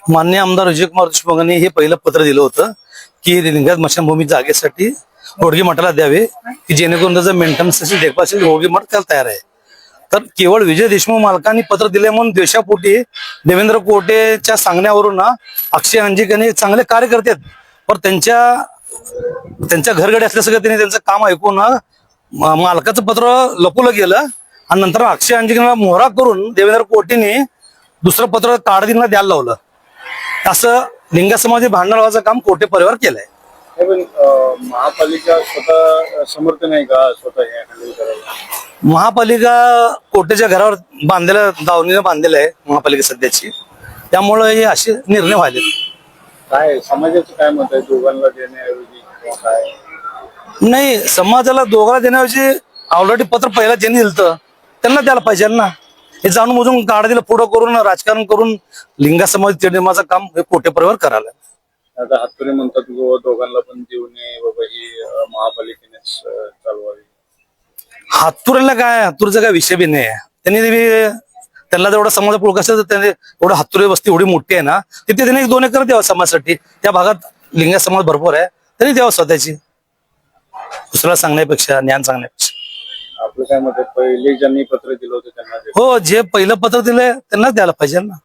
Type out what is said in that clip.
माननीय आमदार विजयकुमार देशमुख यांनी हे पहिलं पत्र दिलं होतं की लिंगायत स्मशानभूमी जागेसाठी होडगी मठाला द्यावे की जेणेकरून त्याचं मेंटेनन्सची देखभाल होडगी मठ त्याला तयार आहे. तर केवळ विजय देशमुख मालकांनी पत्र दिले म्हणून देशापोटी देवेंद्र कोटेच्या सांगण्यावरून ना अक्षय अंजिक यांनी चांगले कार्यकर्ते आहेत, पण त्यांच्या घरगडे असल्या सगळं त्यांनी त्यांचं काम ऐकून मालकाचं पत्र लपवलं गेलं आणि नंतर अक्षय अंजिकला मोहरा करून देवेंद्र कोटेने दुसरं पत्र ताडदींना द्यायला लावलं. असं लिंगायत समाज भांडणाचं काम कोटे परिवार केलंय. महापालिका स्वतः समर्थन आहे का स्वतः हे हँडल करायला? महापालिका कोटेच्या घरावर बांधलेल्या दावणीनं बांधलेलं आहे महापालिका सध्याची, त्यामुळे हे असे निर्णय व्हायले. काय समाजाचं काय मत आहे दोघांना देण्याऐवजी किंवा काय? नाही, समाजाला दोघांना देण्याऐवजी ऑलरेडी पत्र पहिला ज्यांनी दिलं त्यांना द्यायला पाहिजे ना. हे जाणून बुजून काढा दिलं पुढं करून राजकारण करून लिंगायत समाज निर्माणाचं काम हे कोटे परिवार करायला. आता हातकरी म्हणतात दोघांना पण देऊ नये बाबा, ही महापालिकेनेच चालवावी. हातुरीला काय, हातुरीचा काय विषय बी नाही आहे. त्यांना जेवढा समाज पुळक असेल तर त्यांनी एवढं हातुरी वस्ती एवढी मोठी आहे ना, तिथे त्यांनी 1-2 एकर द्यावं समाजासाठी. त्या भागात लिंगायत समाज भरपूर आहे, त्यांनी द्यावं स्वतःची. दुसऱ्याला सांगण्यापेक्षा, ज्ञान सांगण्यापेक्षा. आपलं काय मत आहे, पहिले ज्यांनी पत्र दिलं होतं त्यांना हो, जे पहिलं पत्र दिलंय त्यांनाच द्यायला पाहिजे ना.